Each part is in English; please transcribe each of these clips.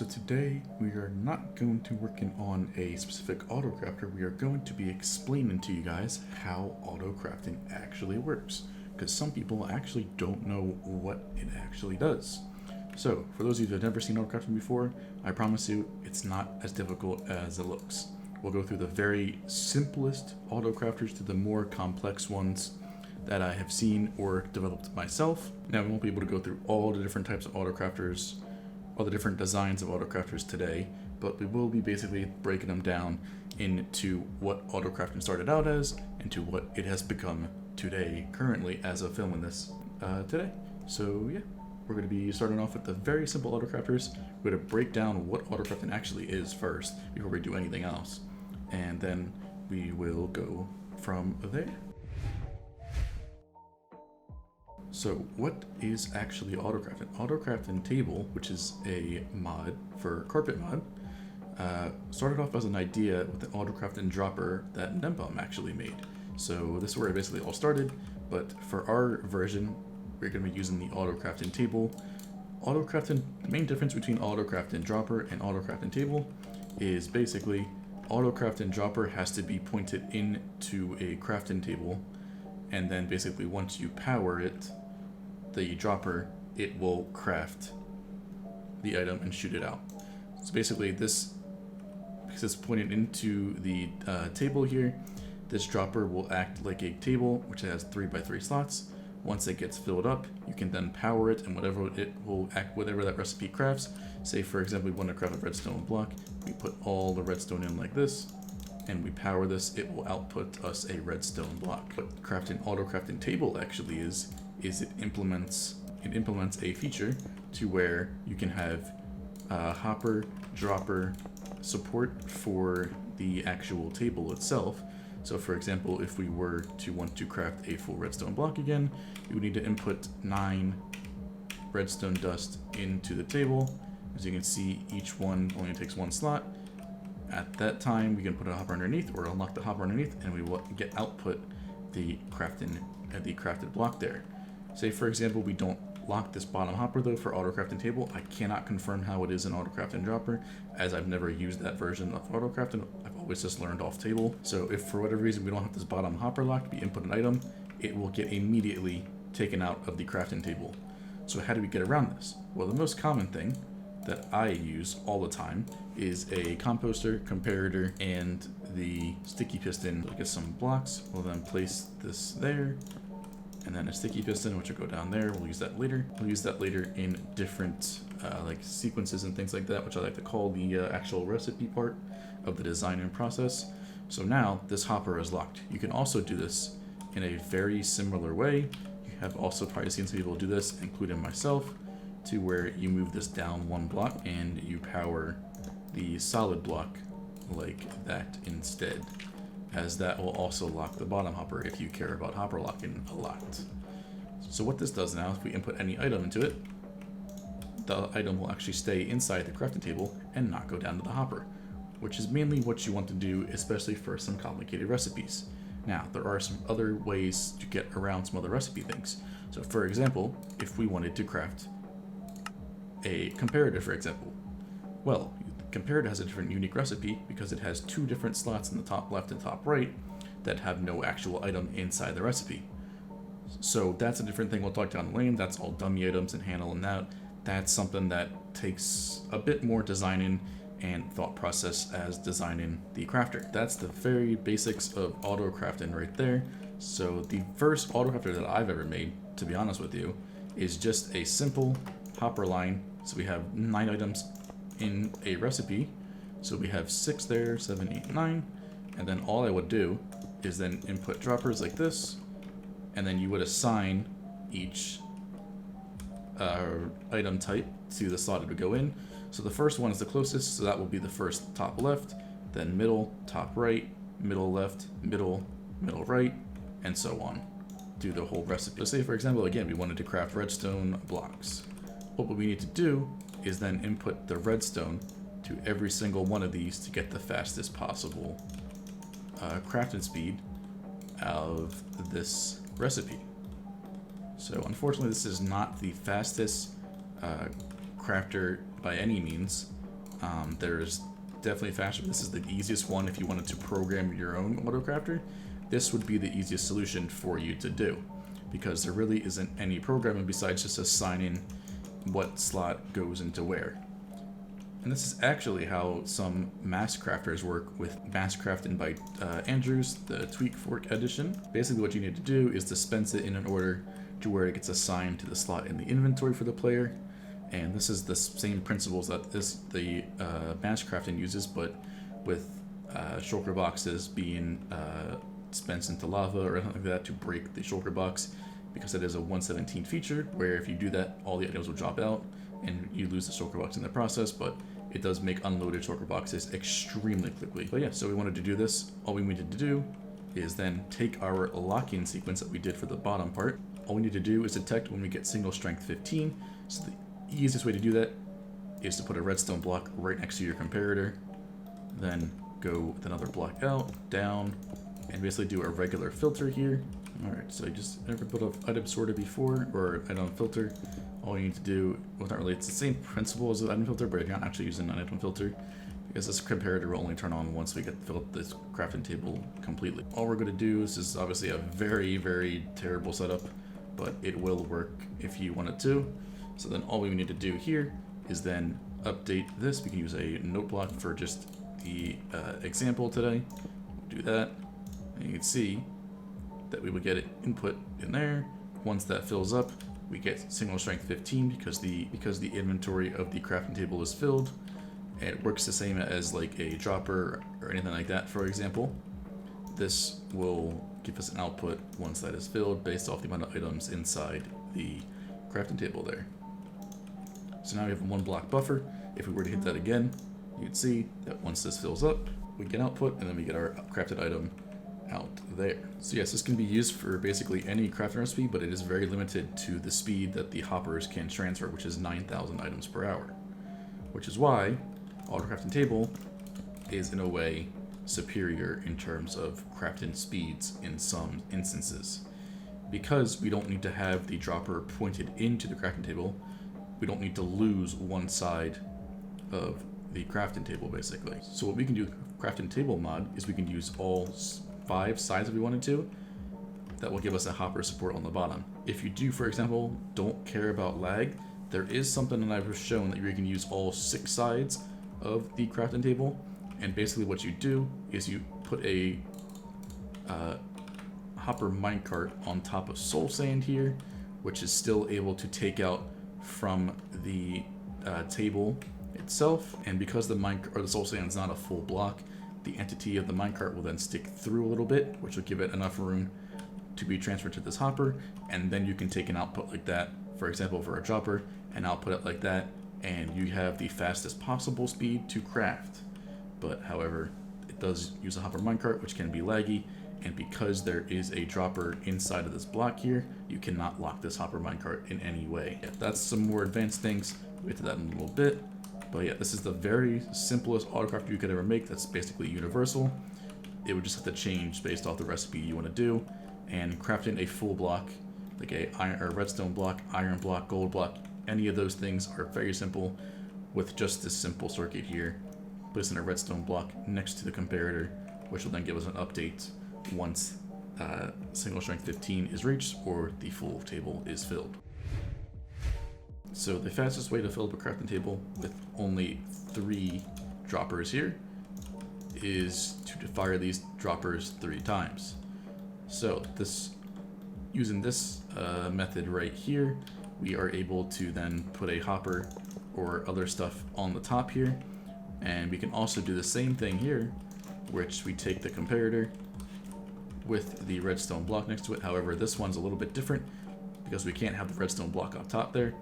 So today we are not going to working on a specific AutoCrafter. We are going to be explaining to you guys how AutoCrafting actually works, because some people actually don't know what it actually does. So for those of you who have never seen AutoCrafting before, I promise you it's not as difficult as it looks. We'll go through the very simplest AutoCrafters to the more complex ones that I have seen or developed myself. Now we won't be able to go through all the different types of AutoCrafters, all the different designs of AutoCrafters today, but we will be basically breaking them down into what AutoCrafting started out as and to what it has become today, currently, as of filming this today. So yeah, we're going to be starting off with the very simple AutoCrafters. We're going to break down what AutoCrafting actually is first before we do anything else, and then we will go from there. So what is actually AutoCrafting? AutoCrafting Table, which is a mod for carpet mod, started off as an idea with the AutoCrafting dropper that Nembom actually made. So this is where it basically all started, but for our version, we're going to be using the AutoCrafting Table. The main difference between AutoCrafting dropper and AutoCrafting Table is basically AutoCrafting dropper has to be pointed into a crafting table, and then basically once you power it, the dropper, it will craft the item and shoot it out. So basically this, because it's pointed into the table here, this dropper will act like a table which has 3x3 slots. Once it gets filled up, you can then power it, and whatever it will act, whatever that recipe crafts. Say for example we want to craft a redstone block, we put all the redstone in like this, and we power this, it will output us a redstone block. What AutoCrafting Table actually is it implements a feature to where you can have hopper, dropper support for the actual table itself. So for example, if we were to want to craft a full redstone block again, you would need to input 9 redstone dust into the table. As you can see, each one only takes 1 slot. At that time, we can put a hopper underneath or unlock the hopper underneath, and we will get output the crafted block there. Say for example, we don't lock this bottom hopper though for AutoCrafting Table. I cannot confirm how it is in AutoCrafting Dropper, as I've never used that version of AutoCrafting. I've always just learned off table. So if for whatever reason we don't have this bottom hopper locked, we input an item, it will get immediately taken out of the crafting table. So how do we get around this? Well, the most common thing that I use all the time is a composter, comparator, and the sticky piston. We'll get some blocks, we'll then place this there, and then a sticky piston, which will go down there. We'll use that later. We'll use that later in different like sequences and things like that, which I like to call the actual recipe part of the design and process. So now this hopper is locked. You can also do this in a very similar way. You have also probably seen some people do this, including myself, to where you move this down 1 block and you power the solid block like that instead, as that will also lock the bottom hopper if you care about hopper locking a lot. So what this does now, if we input any item into it, the item will actually stay inside the crafting table and not go down to the hopper, which is mainly what you want to do, especially for some complicated recipes. Now, there are some other ways to get around some other recipe things. So for example, if we wanted to craft a comparator, for example, well, comparator has a different unique recipe because it has 2 different slots in the top left and top right that have no actual item inside the recipe. So that's a different thing we'll talk down the lane. That's all dummy items and handling that. That's something that takes a bit more designing and thought process as designing the crafter. That's the very basics of AutoCrafting right there. So the first AutoCrafter that I've ever made, to be honest with you, is just a simple hopper line. So we have 9 items in a recipe. So we have 6 there, 7, 8, 9. And then all I would do is then input droppers like this. And then you would assign each item type to the slot it would go in. So the first one is the closest, so that will be the first top left, then middle, top right, middle left, middle right, and so on. Do the whole recipe. So say for example, again, we wanted to craft redstone blocks. What we need to do is then input the redstone to every single one of these to get the fastest possible crafting speed of this recipe. So unfortunately this is not the fastest crafter by any means, There's definitely faster. This is the easiest one if you wanted to program your own AutoCrafter. This would be the easiest solution for you to do, because there really isn't any programming besides just assigning what slot goes into where. And this is actually how some mass crafters work with Mass Crafting by Andrews, the Tweak Fork edition. Basically what you need to do is dispense it in an order to where it gets assigned to the slot in the inventory for the player. And this is the same principles that the Mass Crafting uses, but with shulker boxes being dispensed into lava or anything like that to break the shulker box, because it is a 117 feature where if you do that, all the items will drop out and you lose the shulker box in the process, but it does make unloaded shulker boxes extremely quickly. But yeah, so we wanted to do this. All we needed to do is then take our locking sequence that we did for the bottom part. All we need to do is detect when we get single strength 15. So the easiest way to do that is to put a redstone block right next to your comparator, then go with another block out, down, and basically do a regular filter here. Alright, so I just never put an item sorter before, or item filter. All you need to do, well, not really, it's the same principle as the item filter, but you're not actually using an item filter, because this comparator will only turn on once we get filled this crafting table completely. All we're going to do, this is obviously a very, very terrible setup, but it will work if you want it to. So then all we need to do here is then update this. We can use a note block for just the example today. Do that, and you can see that we would get it input in there. Once that fills up, we get single strength 15 because the inventory of the crafting table is filled. And it works the same as like a dropper or anything like that, for example. This will give us an output once that is filled based off the amount of items inside the crafting table there. So now we have a 1 block buffer. If we were to hit that again, you'd see that once this fills up, we get output and then we get our crafted item out there. So yes, this can be used for basically any crafting recipe, but it is very limited to the speed that the hoppers can transfer, which is 9,000 items per hour. Which is why AutoCrafting table is in a way superior in terms of crafting speeds in some instances. Because we don't need to have the dropper pointed into the crafting table, we don't need to lose one side of the crafting table basically. So what we can do with crafting table mod is we can use all 5 sides if we wanted to. That will give us a hopper support on the bottom. If you do, for example, don't care about lag, there is something that I've shown that you can use all 6 sides of the crafting table, and basically what you do is you put a hopper minecart on top of soul sand here, which is still able to take out from the table itself, and because the soul sand is not a full block, the entity of the minecart will then stick through a little bit, which will give it enough room to be transferred to this hopper, and then you can take an output like that, for example for a dropper, and output it like that, and you have the fastest possible speed to craft. But however, it does use a hopper minecart, which can be laggy, and because there is a dropper inside of this block here, you cannot lock this hopper minecart in any way. Yeah, that's some more advanced things. We'll get to that in a little bit. But yeah, this is the very simplest AutoCrafter you could ever make. That's basically universal. It would just have to change based off the recipe you want to do. And crafting a full block, like a redstone block, iron block, gold block, any of those things are very simple with just this simple circuit here. Put this in a redstone block next to the comparator, which will then give us an update once single strength 15 is reached or the full table is filled. So the fastest way to fill up a crafting table with only 3 droppers here is to fire these droppers 3 times. So using this method right here, we are able to then put a hopper or other stuff on the top here, and we can also do the same thing here, which we take the comparator with the redstone block next to it. However, this one's a little bit different because we can't have the redstone block up top there.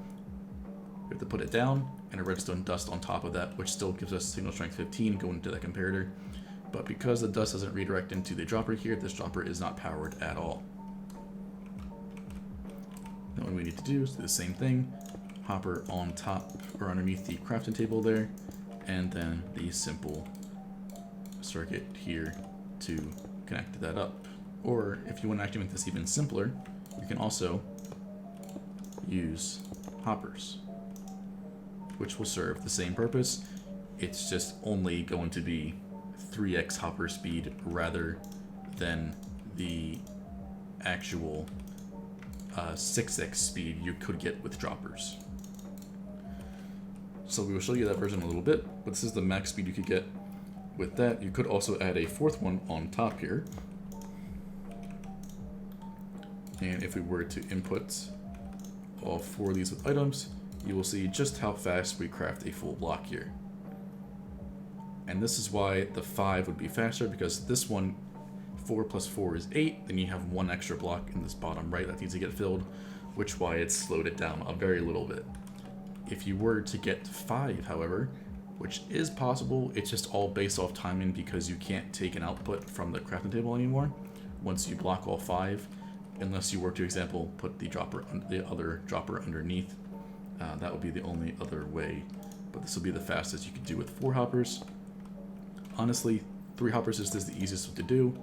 We have to put it down and a redstone dust on top of that, which still gives us single strength 15 going into that comparator. But because the dust doesn't redirect into the dropper here, this dropper is not powered at all. Then what we need to do is do the same thing, hopper on top or underneath the crafting table there, and then the simple circuit here to connect that up. Or if you want to actually make this even simpler, you can also use hoppers, which will serve the same purpose. It's just only going to be 3x hopper speed rather than the actual 6x speed you could get with droppers. So we will show you that version in a little bit, but this is the max speed you could get with that. You could also add a fourth one on top here. And if we were to input all 4 of these with items, you will see just how fast we craft a full block here. And this is why the 5 would be faster, because this one, 4 plus 4 is 8, then you have 1 extra block in this bottom right that needs to get filled, which is why it slowed it down a very little bit. If you were to get 5, however, which is possible, it's just all based off timing because you can't take an output from the crafting table anymore once you block all 5, unless you were to, example, put the other dropper underneath. That would be the only other way, but this will be the fastest you could do with 4 hoppers. Honestly, 3 hoppers is just the easiest to do,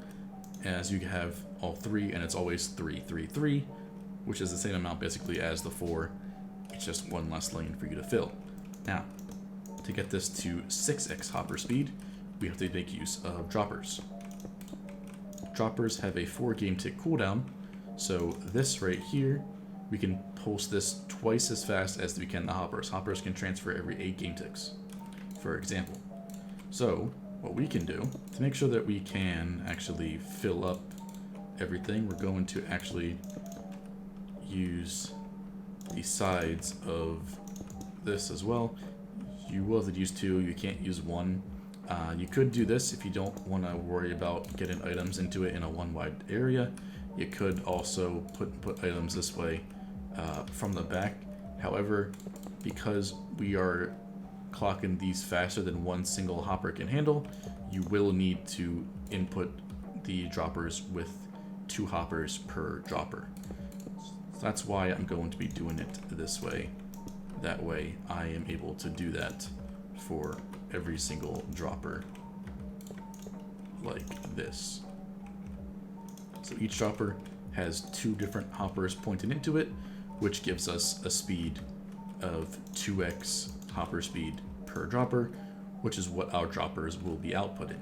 as you have all 3, and it's always 3, 3, 3, which is the same amount basically as the 4. It's just 1 less lane for you to fill. Now, to get this to 6x hopper speed, we have to make use of droppers. Droppers have a 4 game tick cooldown, so this right here, we can pulse this twice as fast as we can the hoppers. Hoppers can transfer every 8 game ticks, for example. So, what we can do, to make sure that we can actually fill up everything, we're going to actually use the sides of this as well. You will have to use 2, you can't use 1. You could do this if you don't want to worry about getting items into it in a 1 wide area. You could also put items this way from the back. However, because we are clocking these faster than 1 single hopper can handle, you will need to input the droppers with 2 hoppers per dropper. So that's why I'm going to be doing it this way. That way I am able to do that for every single dropper like this. So each dropper has 2 different hoppers pointed into it, which gives us a speed of 2x hopper speed per dropper, which is what our droppers will be outputting.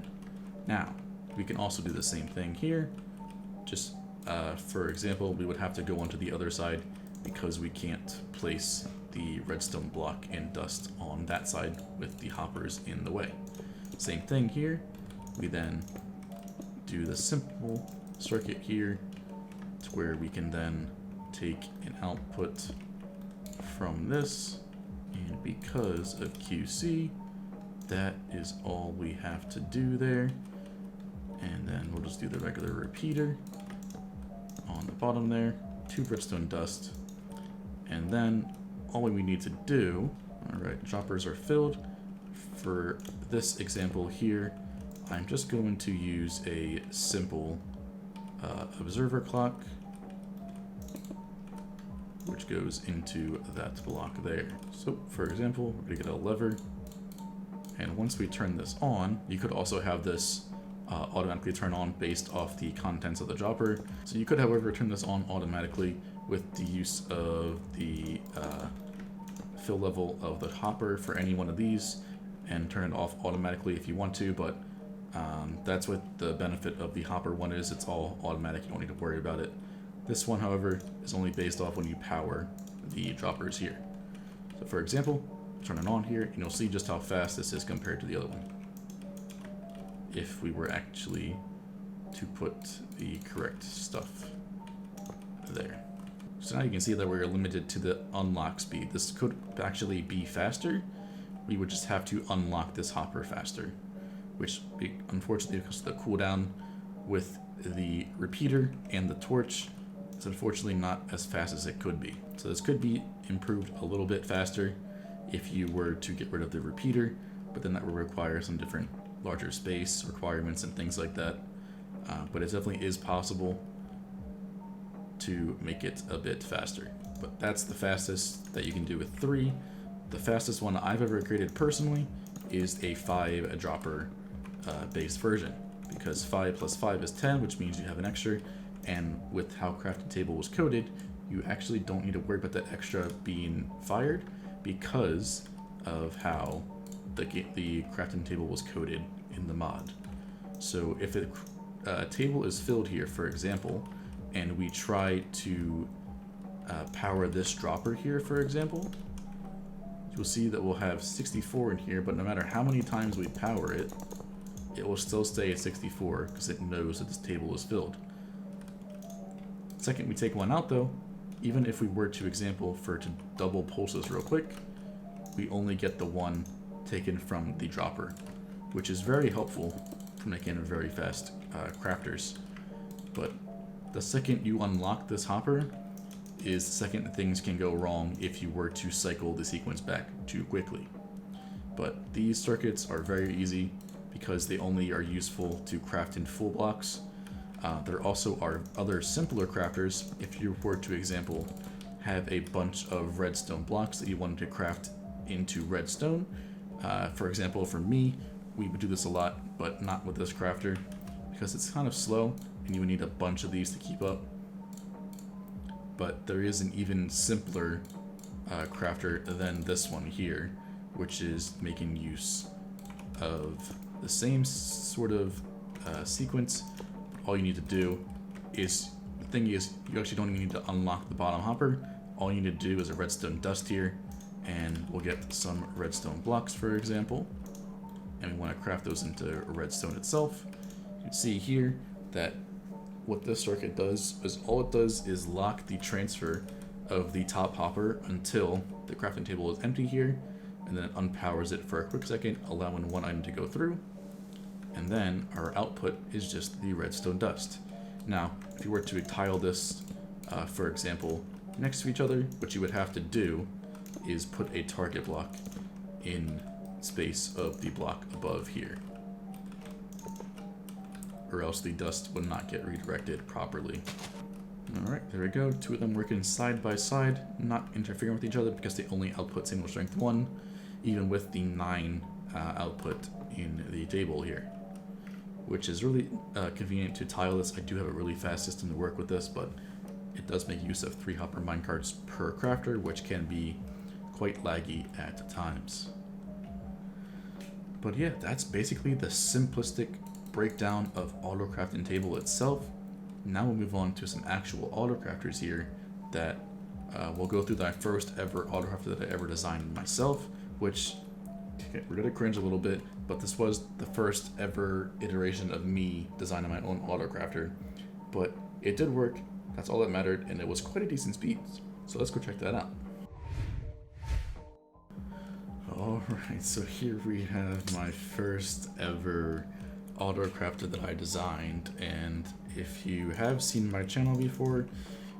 Now, we can also do the same thing here. Just for example, we would have to go onto the other side because we can't place the redstone block and dust on that side with the hoppers in the way. Same thing here. We then do the simple circuit here to where we can then take an output from this, and because of QC, that is all we have to do there. And then we'll just do the regular repeater on the bottom there, 2 redstone dust, and then all we need to do, alright, droppers are filled. For this example here, I'm just going to use a simple observer clock, which goes into that block there. So for example, we're gonna get a lever, and once we turn this on, you could also have this automatically turn on based off the contents of the dropper. So you could, however, turn this on automatically with the use of the fill level of the hopper for any one of these, and turn it off automatically if you want to, but that's what the benefit of the hopper one is. It's all automatic, you don't need to worry about it. This one, however, is only based off when you power the droppers here. So for example, turn it on here, and you'll see just how fast this is compared to the other one, if we were actually to put the correct stuff there. So now you can see that we're limited to the unlock speed. This could actually be faster. We would just have to unlock this hopper faster, which unfortunately, because of the cooldown with the repeater and the torch, it's unfortunately not as fast as it could be. So this could be improved a little bit faster if you were to get rid of the repeater, but then that would require some different larger space requirements and things like that. But it definitely is possible to make it a bit faster. But that's the fastest that you can do with 3. The fastest one I've ever created personally is a 5 dropper based version, because 5 plus 5 is 10, which means you have an extra, and with how crafting table was coded, you actually don't need to worry about that extra being fired because of how the crafting table was coded in the mod. So if a table is filled here, for example, and we try to power this dropper here, for example, you'll see that we'll have 64 in here, but no matter how many times we power it, it will still stay at 64 because it knows that this table is filled. Second we take one out though, even if we were to double pulse this real quick, we only get the one taken from the dropper, which is very helpful for making very fast crafters. But the second you unlock this hopper is the second things can go wrong if you were to cycle the sequence back too quickly. But these circuits are very easy because they only are useful to craft in full blocks. There also are other simpler crafters. If you were to example have a bunch of redstone blocks that you wanted to craft into redstone, for example for me, we would do this a lot, but not with this crafter because it's kind of slow and you would need a bunch of these to keep up. But there is an even simpler crafter than this one here, which is making use of the same sort of sequence. All you need to do is, the thing is, you actually don't even need to unlock the bottom hopper. All you need to do is a redstone dust here, and we'll get some redstone blocks, for example, and we want to craft those into redstone itself. You can see here that what this circuit does is all it does is lock the transfer of the top hopper until the crafting table is empty here, and then it unpowers it for a quick second, allowing one item to go through, and then our output is just the redstone dust. Now, if you were to tile this, for example, next to each other, what you would have to do is put a target block in space of the block above here, or else the dust would not get redirected properly. Alright, there we go. Two of them working side by side, not interfering with each other because they only output single strength 1, even with the 9 output in the table here, which is really convenient to tile this. I do have a really fast system to work with this, but it does make use of 3 hopper minecarts per crafter, which can be quite laggy at times. But yeah, that's basically the simplistic breakdown of AutoCrafting table itself. Now we'll move on to some actual AutoCrafters here that will go through my first ever AutoCrafter that I ever designed myself, which, okay, we're gonna cringe a little bit, but this was the first ever iteration of me designing my own AutoCrafter. But it did work, that's all that mattered, and it was quite a decent speed. So let's go check that out. Alright, so here we have my first ever AutoCrafter that I designed, and if you have seen my channel before,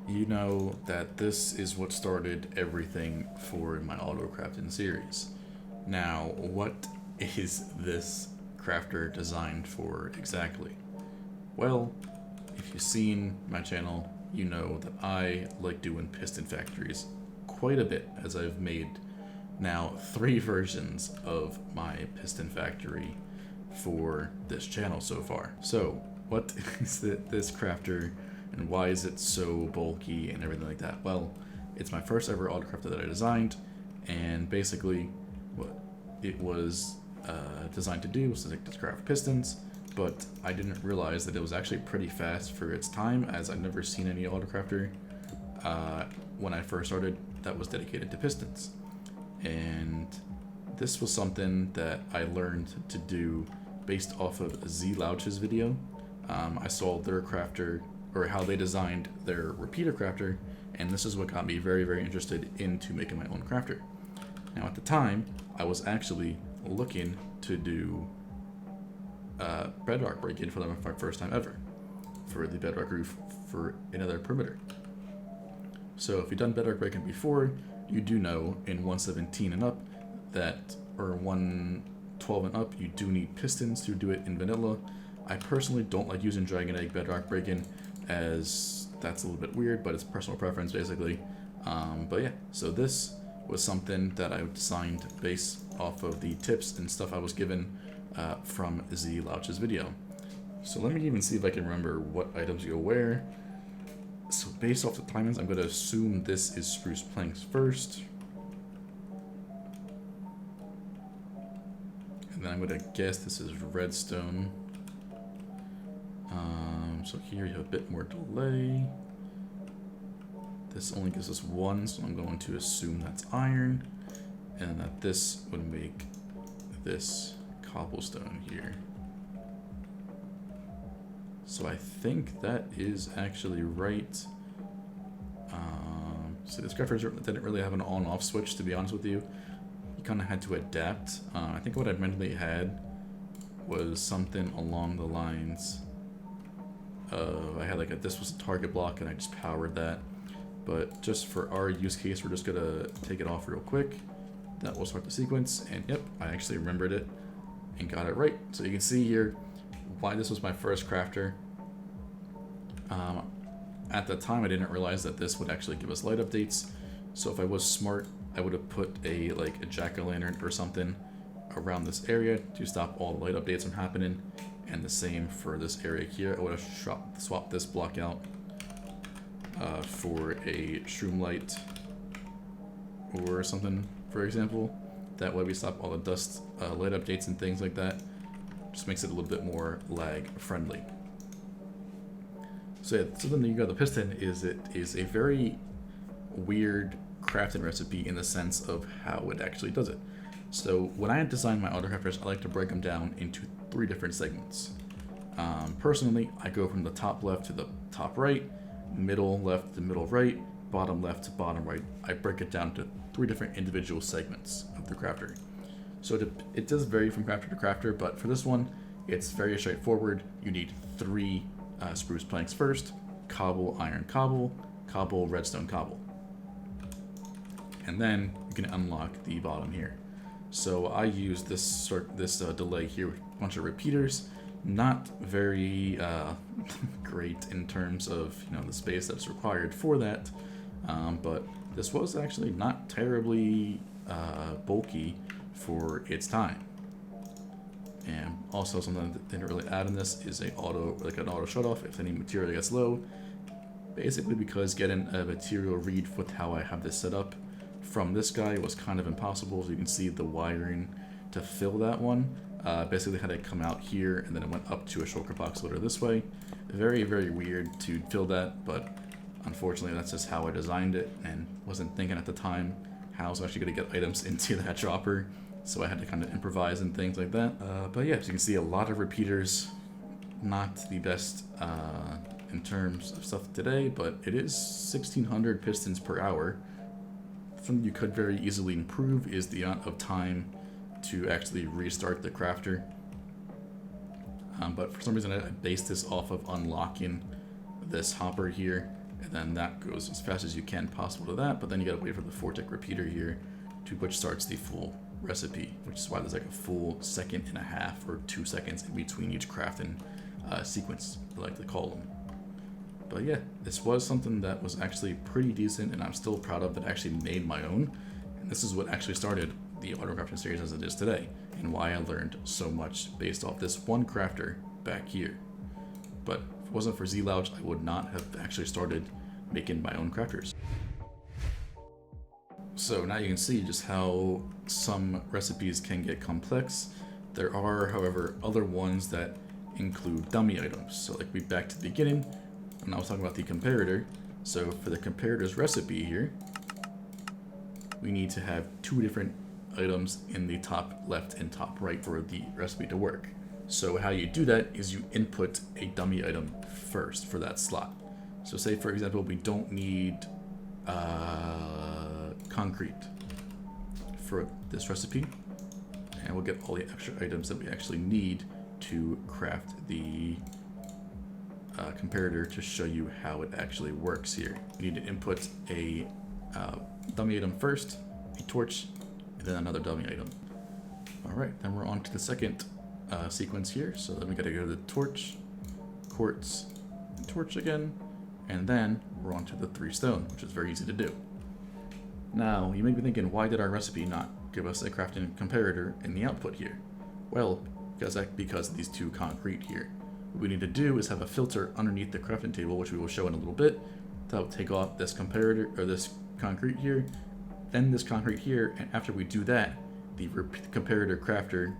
you know that this is what started everything for my AutoCrafting series. Now, what is this crafter designed for exactly? Well, if you've seen my channel, you know that I like doing piston factories quite a bit, as I've made now 3 versions of my piston factory for this channel so far. So what is this crafter and why is it so bulky and everything like that? Well, it's my first ever AutoCrafter that I designed, and basically what it was designed to do was to craft pistons, but I didn't realize that it was actually pretty fast for its time, as I'd never seen any AutoCrafter when I first started that was dedicated to pistons. And this was something that I learned to do based off of Z Louch's video. I saw their crafter, or how they designed their repeater crafter, and this is what got me very, very interested into making my own crafter. Now at the time, I was actually looking to do bedrock break-in for the first time ever, for the bedrock roof for another perimeter. So if you've done bedrock break-in before, you do know in 117 and up that, or 112 and up, you do need pistons to do it in vanilla. I personally don't like using Dragon Egg bedrock break-in, as that's a little bit weird, but it's personal preference basically. But yeah, so this was something that I designed based off of the tips and stuff I was given from Z Louch's video. So let me even see if I can remember what items you wear. So based off the timings, I'm going to assume this is spruce planks first. then I'm gonna guess this is redstone. So here you have a bit more delay. This only gives us 1, so I'm going to assume that's iron, and that this would make this cobblestone here. So I think that is actually right. So this crafter didn't really have an on-off switch, to be honest with you. You kind of had to adapt. I think what I mentally had was something along the lines of, I had like this was a target block and I just powered that. But just for our use case, we're just gonna take it off real quick. That will start the sequence, and yep, I actually remembered it and got it right. So you can see here why this was my first crafter. At the time, I didn't realize that this would actually give us light updates. So if I was smart, I would have put a jack-o'-lantern or something around this area to stop all the light updates from happening. And the same for this area here. I would have swapped this block out for a shroom light or something, for example. That way we stop all the dust light updates and things like that. Just makes it a little bit more lag friendly. So yeah, so then you got the piston. It is a very weird crafting recipe in the sense of how it actually does it. So when I design my AutoCrafters, I like to break them down into 3 different segments. Personally, I go from the top left to the top right, middle left to middle right, bottom left to bottom right. I break it down to 3 different individual segments of the crafter. So it does vary from crafter to crafter, but for this one, it's very straightforward. You need 3 spruce planks first, cobble, iron, cobble, cobble, redstone, cobble. And then you can unlock the bottom here. So I use this delay here with a bunch of repeaters. Not very great in terms of the space that's required for that, but this was actually not terribly bulky for its time. And also something that they didn't really add in this is an auto shutoff if any material gets low. Basically because getting a material read with how I have this set up from this guy was kind of impossible. So you can see the wiring to fill that one. Basically had it come out here and then it went up to a shulker box loader this way. Very, very weird to fill that, but unfortunately that's just how I designed it and wasn't thinking at the time how I was actually going to get items into that dropper. So I had to kind of improvise and things like that. But yeah, as you can see, a lot of repeaters. Not the best in terms of stuff today, but it is 1600 pistons per hour. Something you could very easily improve is the amount of time to actually restart the crafter. But for some reason I based this off of unlocking this hopper here, and then that goes as fast as you can possible to that, but then you gotta wait for the 4-tick repeater here, which starts the full recipe, which is why there's like a full 1.5 seconds or 2 seconds in between each crafting sequence, I like to call them. But yeah, this was something that was actually pretty decent, and I'm still proud of that I actually made my own. And this is what actually started the AutoCrafting series as it is today, and why I learned so much based off this one crafter back here. But if it wasn't for Z-Louch, I would not have actually started making my own crafters. So now you can see just how some recipes can get complex. There are, however, other ones that include dummy items. So like we back to the beginning, when I was talking about the comparator. So for the comparator's recipe here, we need to have 2 different items in the top left and top right for the recipe to work. So how you do that is you input a dummy item first for that slot. So say for example, we don't need concrete for this recipe, and we'll get all the extra items that we actually need to craft the comparator to show you how it actually works here. You need to input a dummy item first, a torch, and then another dummy item. Alright, then we're on to the second sequence here. So then we gotta go to the torch, quartz, and torch again, and then we're on to the 3 stone, which is very easy to do. Now, you may be thinking, why did our recipe not give us a crafting comparator in the output here? Well, because of these 2 concrete here. What we need to do is have a filter underneath the crafting table, which we will show in a little bit. That will take off this comparator, or this concrete here, then this concrete here, and after we do that, the comparator crafter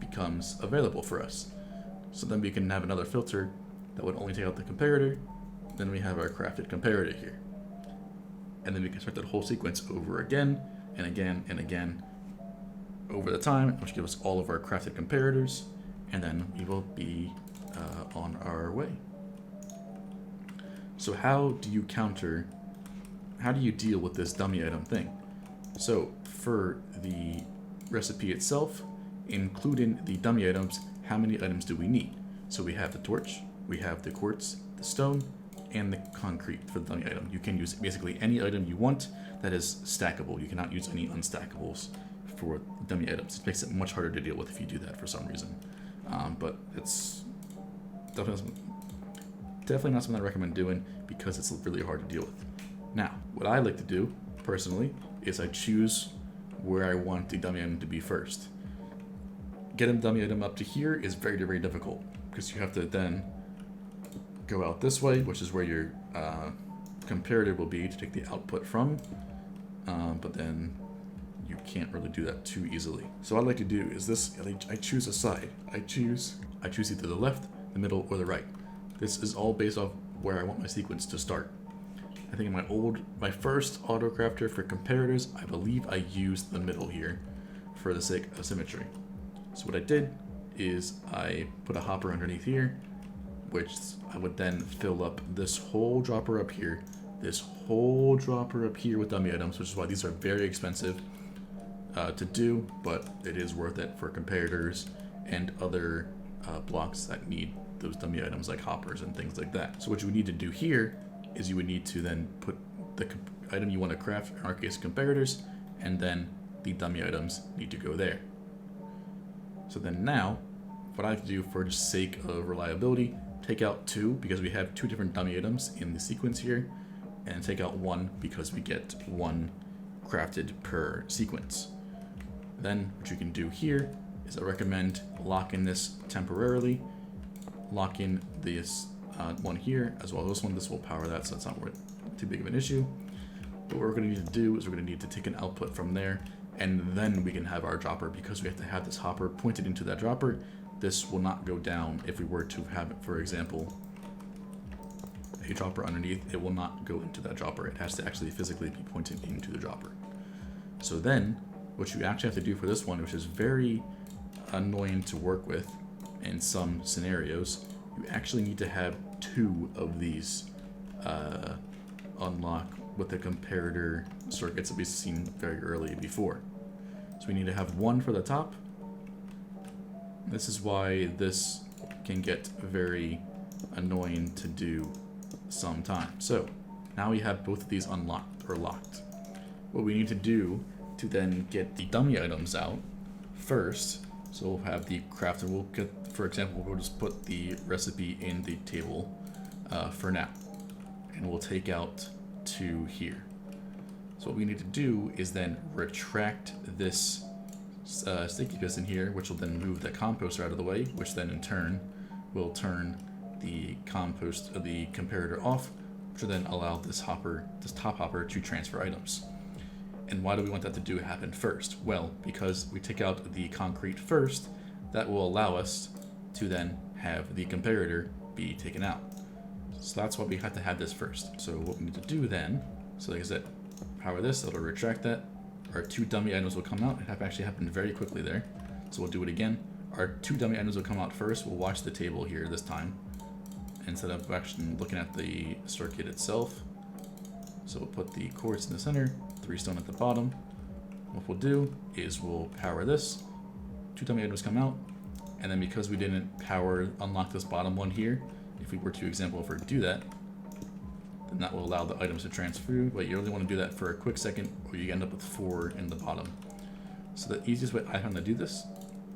becomes available for us. So then we can have another filter that would only take out the comparator. Then we have our crafted comparator here. And then we can start that whole sequence over again and again and again over the time, which gives us all of our crafted comparators, and then we will be on our way. So how do you deal with this dummy item thing? So for the recipe itself, including the dummy items, how many items do we need? So we have the torch, we have the quartz, the stone, and the concrete for the dummy item. You can use basically any item you want that is stackable. You cannot use any unstackables for dummy items. It makes it much harder to deal with if you do that for some reason. But it's definitely not something I recommend doing because it's really hard to deal with. Now, what I like to do personally is I choose where I want the dummy item to be first. Getting the dummy item up to here is very, very difficult because you have to then go out this way, which is where your comparator will be to take the output from, but then you can't really do that too easily. So what I like to do is this: I choose a side. I choose either the left, the middle, or the right. This is all based off where I want my sequence to start. I think in my first AutoCrafter for comparators, I believe I used the middle here for the sake of symmetry. So what I did is I put a hopper underneath here, which I would then fill up this whole dropper up here, with dummy items, which is why these are very expensive to do, but it is worth it for comparators and other blocks that need those dummy items like hoppers and things like that. So what you would need to do here is you would need to then put the item you want to craft, in our case comparators, and then the dummy items need to go there. So then now, what I have to do for just sake of reliability, take out 2 because we have 2 different dummy items in the sequence here, and take out 1 because we get 1 crafted per sequence. Then what you can do here is I recommend locking this temporarily, lock in this one here as well as this one. This will power that, so it's not too big of an issue. But what we're going to need to do is we're going to need to take an output from there, and then we can have our dropper. Because we have to have this hopper pointed into that dropper, this will not go down. If we were to have it, for example, a dropper underneath, it will not go into that dropper. It has to actually physically be pointed into the dropper. So then what you actually have to do for this one, which is very annoying to work with in some scenarios, you actually need to have 2 of these unlock with the comparator circuits that we've seen very early before. So we need to have 1 for the top. This is why this can get very annoying to do sometimes. So now we have both of these unlocked or locked. What we need to do to then get the dummy items out first, so we'll have the crafter, we'll get, for example, we'll just put the recipe in the table for now, and we'll take out 2 here. So what we need to do is then retract this sticky piston here, which will then move the composter out of the way, which then in turn will turn the comparator off, which will then allow this top hopper to transfer items. And why do we want that to happen first? Well, because we take out the concrete first, that will allow us to then have the comparator be taken out. So that's why we have to have this first. So what we need to do then, so like I said, power this, it'll retract that. Our 2 dummy items will come out. It actually happened very quickly there. So we'll do it again. Our 2 dummy items will come out first. We'll watch the table here this time, instead of actually looking at the circuit itself. So we'll put the quartz in the center, 3 stone at the bottom. What we'll do is we'll power this. 2 dummy items come out, and then because we didn't unlock this bottom one here, if we were to do that, then that will allow the items to transfer. But you only want to do that for a quick second, or you end up with 4 in the bottom. So the easiest way I found to do this,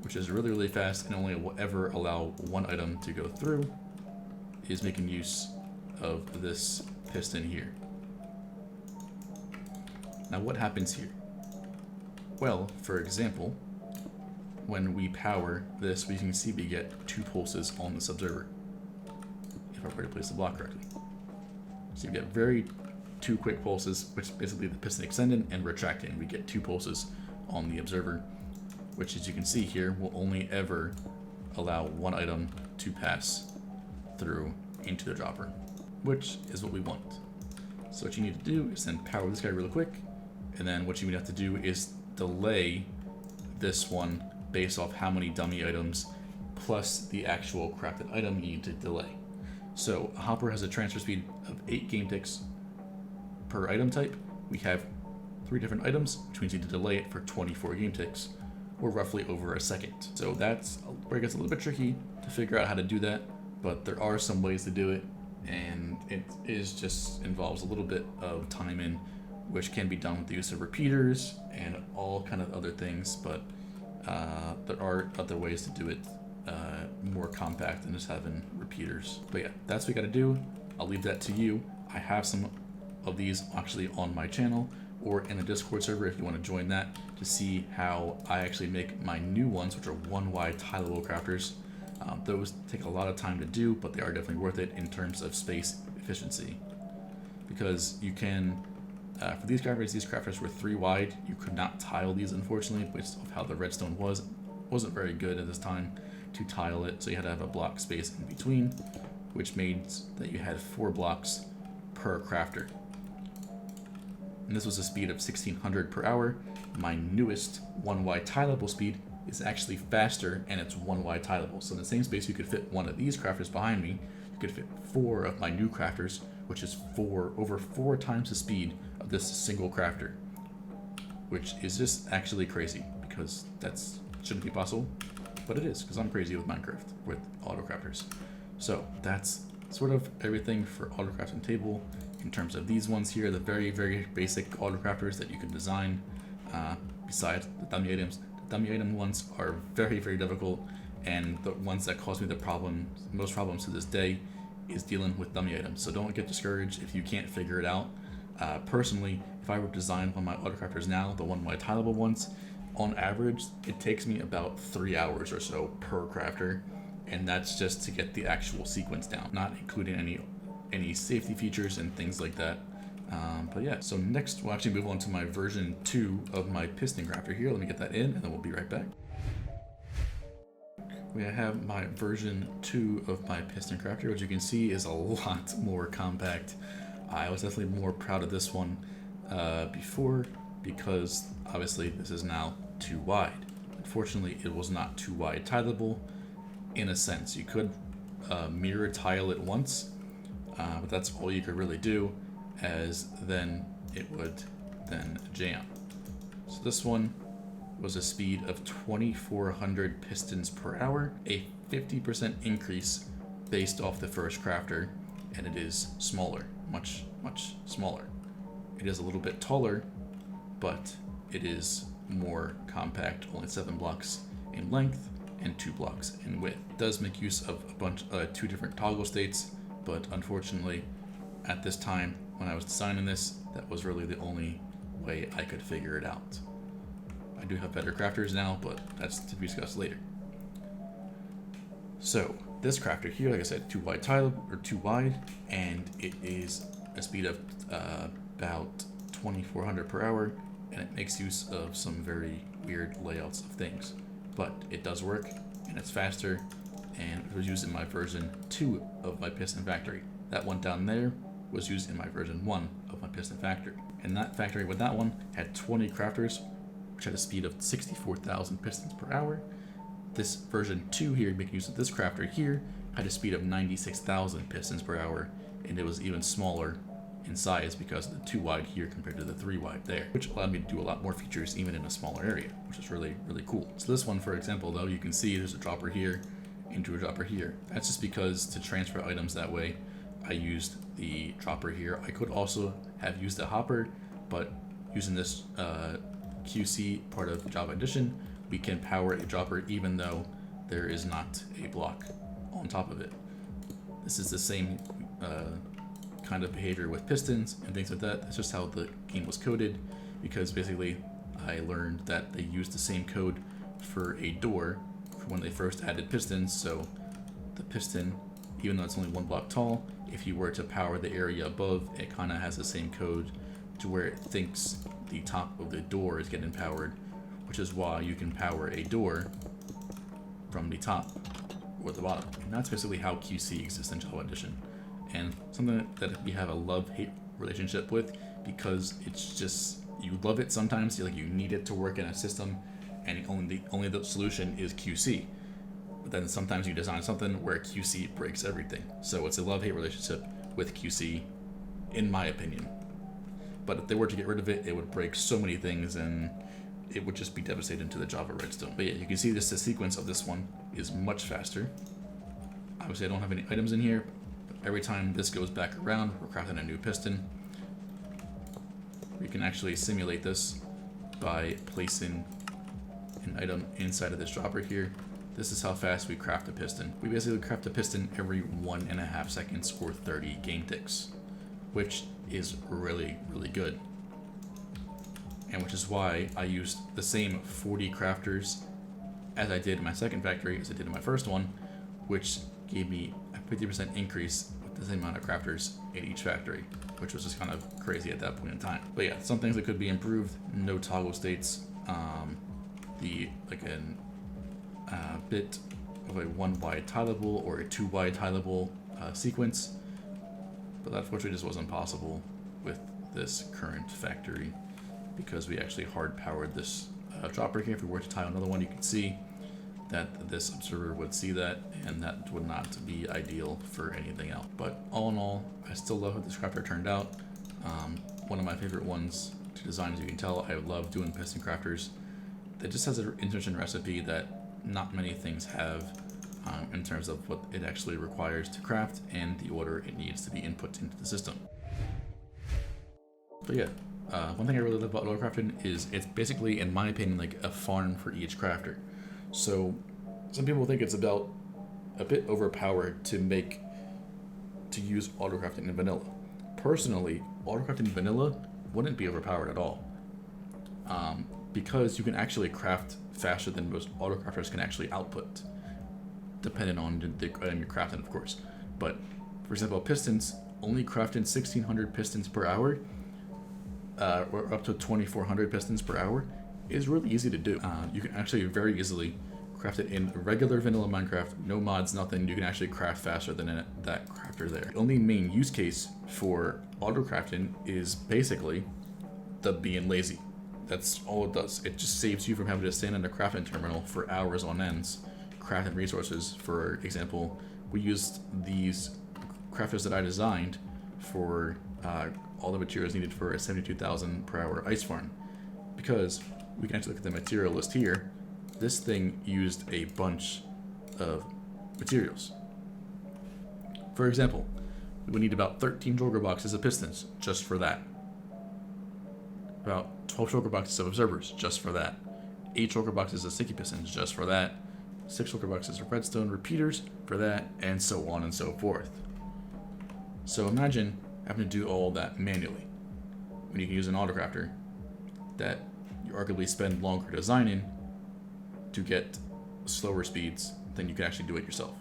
which is really, really fast and only will ever allow 1 item to go through, is making use of this piston here. Now what happens here? Well, for example, when we power this, we can see we get 2 pulses on this observer, if I were to place the block correctly. So you get 2 quick pulses, which is basically the piston extending and retracting. We get 2 pulses on the observer. which as you can see here will only ever allow one item to pass through into the dropper, which is what we want. So what you need to do is then power this guy really quick, and then what you would have to do is delay this one based off how many dummy items plus the actual crafted item you need to delay. So a hopper has a transfer speed of 8 game ticks per item type. We have 3 different items, which means you need to delay it for 24 game ticks, or roughly over a second. So that's where it gets a little bit tricky to figure out how to do that, but there are some ways to do it, and it is just involves a little bit of timing, which can be done with the use of repeaters and all kind of other things, but there are other ways to do it more compact than just having repeaters. But yeah, that's what you gotta do. I'll leave that to you. I have some of these actually on my channel or in the Discord server if you want to join that to see how I actually make my new ones, which are 1 wide tileable crafters. Those take a lot of time to do, but they are definitely worth it in terms of space efficiency, because you can for these crafters were 3 wide. You could not tile these, unfortunately, based off how the redstone wasn't very good at this time to tile it, so you had to have a block space in between, which means that you had 4 blocks per crafter. And this was a speed of 1600 per hour. My newest 1 wide tileable speed is actually faster, and it's 1 wide tileable. So in the same space you could fit 1 of these crafters behind me, you could fit 4 of my new crafters, which is over 4 times the speed of this single crafter, which is just actually crazy, because that's shouldn't be possible, but it is, because I'm crazy with Minecraft with AutoCrafters. So that's sort of everything for AutoCrafting table. In terms of these ones here, the very basic AutoCrafters that you can design, besides the dummy items. The dummy item ones are very difficult, and the ones that cause me most problems to this day is dealing with dummy items. So don't get discouraged if you can't figure it out. Personally, if I were to design one of my AutoCrafters now, the 1 wide tileable ones, on average, it takes me about 3 hours or so per crafter, and that's just to get the actual sequence down, not including any safety features and things like that. But yeah, so next we'll actually move on to my version 2 of my piston crafter here. Let me get that in, and then we'll be right back. We have my version 2 of my piston crafter, which you can see is a lot more compact. I was definitely more proud of this one before, because obviously this is now 2 wide. Unfortunately, it was not 2 wide tileable. In a sense, you could mirror tile it once, but that's all you could really do, as then it would then jam. So this one was a speed of 2400 pistons per hour, a 50% increase based off the first crafter, and it is smaller, much smaller. It is a little bit taller, but it is more compact, only 7 blocks in length and 2 blocks in width. It does make use of a bunch 2 different toggle states, but unfortunately at this time when I was designing this, that was really the only way I could figure it out. I do have better crafters now, but that's to be discussed later. So this crafter here, like I said, 2 wide tile, or 2 wide, and it is a speed of about 2400 per hour, and it makes use of some very weird layouts of things, but it does work, and it's faster, and it was used in my version 2 of my piston factory. That one down there was used in my version 1 of my piston factory, and that factory with that one had 20 crafters, which had a speed of 64,000 pistons per hour. This version 2 here, making use of this crafter here, had a speed of 96,000 pistons per hour, and it was even smaller in size because of the 2 wide here compared to the 3 wide there, which allowed me to do a lot more features even in a smaller area, which is really cool. So this one, for example, though, you can see there's a dropper here into a dropper here. That's just because to transfer items that way, I used the dropper here. I could also have used a hopper, but using this QC part of Java Edition, we can power a dropper even though there is not a block on top of it. This is the same kind of behavior with pistons and things like that. That's just how the game was coded, because basically I learned that they used the same code for a door when they first added pistons. So the piston, even though it's only 1 block tall, if you were to power the area above, it kind of has the same code to where it thinks the top of the door is getting powered, which is why you can power a door from the top or the bottom. And that's basically how QC exists in Java Edition. And something that we have a love-hate relationship with, because it's just, you love it sometimes, you need it to work in a system, and only the solution is QC. But then sometimes you design something where QC breaks everything. So it's a love-hate relationship with QC, in my opinion. But if they were to get rid of it, it would break so many things, and it would just be devastating to the Java redstone. But yeah, you can see the sequence of this one is much faster. Obviously I don't have any items in here, but every time this goes back around, we're crafting a new piston. We can actually simulate this by placing an item inside of this dropper here. This is how fast we craft a piston. We basically craft a piston every 1.5 seconds or 30 game ticks, which is really, really good. And which is why I used the same 40 crafters as I did in my second factory as I did in my first one, which gave me a 50% increase with the same amount of crafters in each factory, which was just kind of crazy at that point in time. But yeah, some things that could be improved: no toggle states, a bit of a 1 wide tileable or a 2 wide tileable sequence, but that unfortunately just wasn't possible with this current factory, because we actually hard powered this dropper here. If we were to tile another one, you can see that this observer would see that, and that would not be ideal for anything else. But all in all, I still love how this crafter turned out. One of my favorite ones to design, as you can tell. I love doing piston crafters. It just has an interesting recipe that not many things have, in terms of what it actually requires to craft and the order it needs to be input into the system. But yeah, one thing I really love about AutoCrafting is it's basically, in my opinion, like a farm for each crafter. So some people think it's about a bit overpowered to use AutoCrafting in vanilla. Personally, AutoCrafting in vanilla wouldn't be overpowered at all, because you can actually craft faster than most AutoCrafters can actually output, depending on the item you're crafting, of course. But for example, pistons, only crafting 1,600 pistons per hour, or up to 2,400 pistons per hour, is really easy to do. You can actually very easily craft it in regular vanilla Minecraft, no mods, nothing. You can actually craft faster than that crafter there. The only main use case for AutoCrafting is basically the being lazy. That's all it does. It just saves you from having to stand in a crafting terminal for hours on ends, crafting resources. For example, we used these crafters that I designed for all the materials needed for a 72,000 per hour ice farm, because we can actually look at the material list here. This thing used a bunch of materials. For example, we would need about 13 shulker boxes of pistons just for that. About 12 shulker boxes of observers just for that. 8 shulker boxes of sticky pistons just for that. 6 shulker boxes of redstone repeaters for that, and so on and so forth. So imagine having to do all that manually when you can use an AutoCrafter that you arguably spend longer designing to get slower speeds than you can actually do it yourself.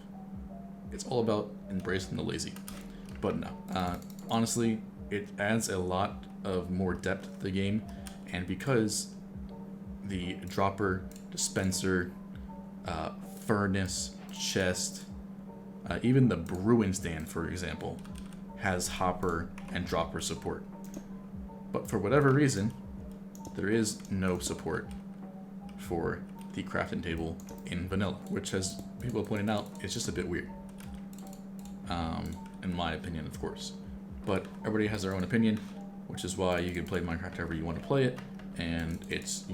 It's all about embracing the lazy. But no, honestly, it adds a lot of more depth to the game, and because the dropper, dispenser, furnace, chest, even the brewing stand, for example, has hopper and dropper support. But for whatever reason, there is no support for the crafting table in vanilla, which, as people pointed out, is just a bit weird. In my opinion, of course. But everybody has their own opinion, which is why you can play Minecraft however you want to play it, and it's,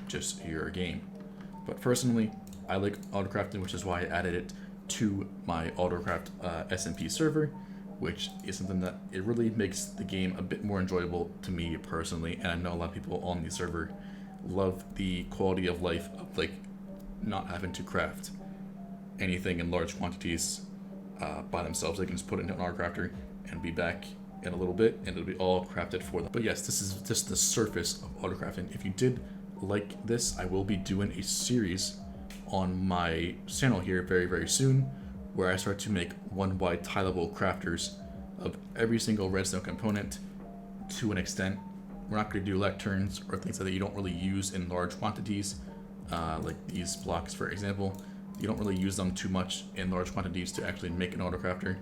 just your game. But personally, I like AutoCrafting, which is why I added it to my AutoCraft SMP server, which is something that it really makes the game a bit more enjoyable to me personally, and I know a lot of people on the server love the quality of life of not having to craft anything in large quantities by themselves. They can just put it into an AutoCrafter and be back in a little bit, and it'll be all crafted for them. But yes, this is just the surface of AutoCrafting. If you did like this, I will be doing a series on my channel here very, very soon, where I start to make 1 wide tileable crafters of every single redstone component to an extent. We're not going to do lecterns or things that you don't really use in large quantities, like these blocks, for example. You don't really use them too much in large quantities to actually make an AutoCrafter.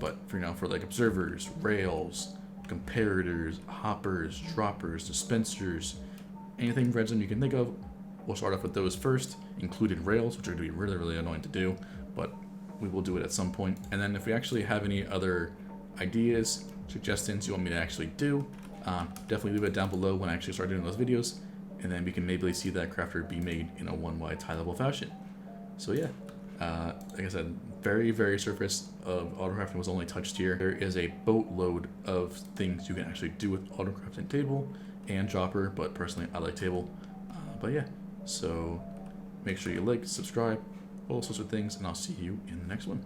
But for now, for like observers, rails, comparators, hoppers, droppers, dispensers, anything resin you can think of, we'll start off with those first, included rails, which are going to be really, really annoying to do, but we will do it at some point. And then if we actually have any other ideas, suggestions you want me to actually do, definitely leave it down below when I actually start doing those videos, and then we can maybe see that crafter be made in a one-wide high-level fashion. So yeah, like I said, very, very surface of AutoCrafting was only touched here. There is a boatload of things you can actually do with AutoCrafting table and dropper, but personally I like table. But yeah, so make sure you like, subscribe, all sorts of things, and I'll see you in the next one.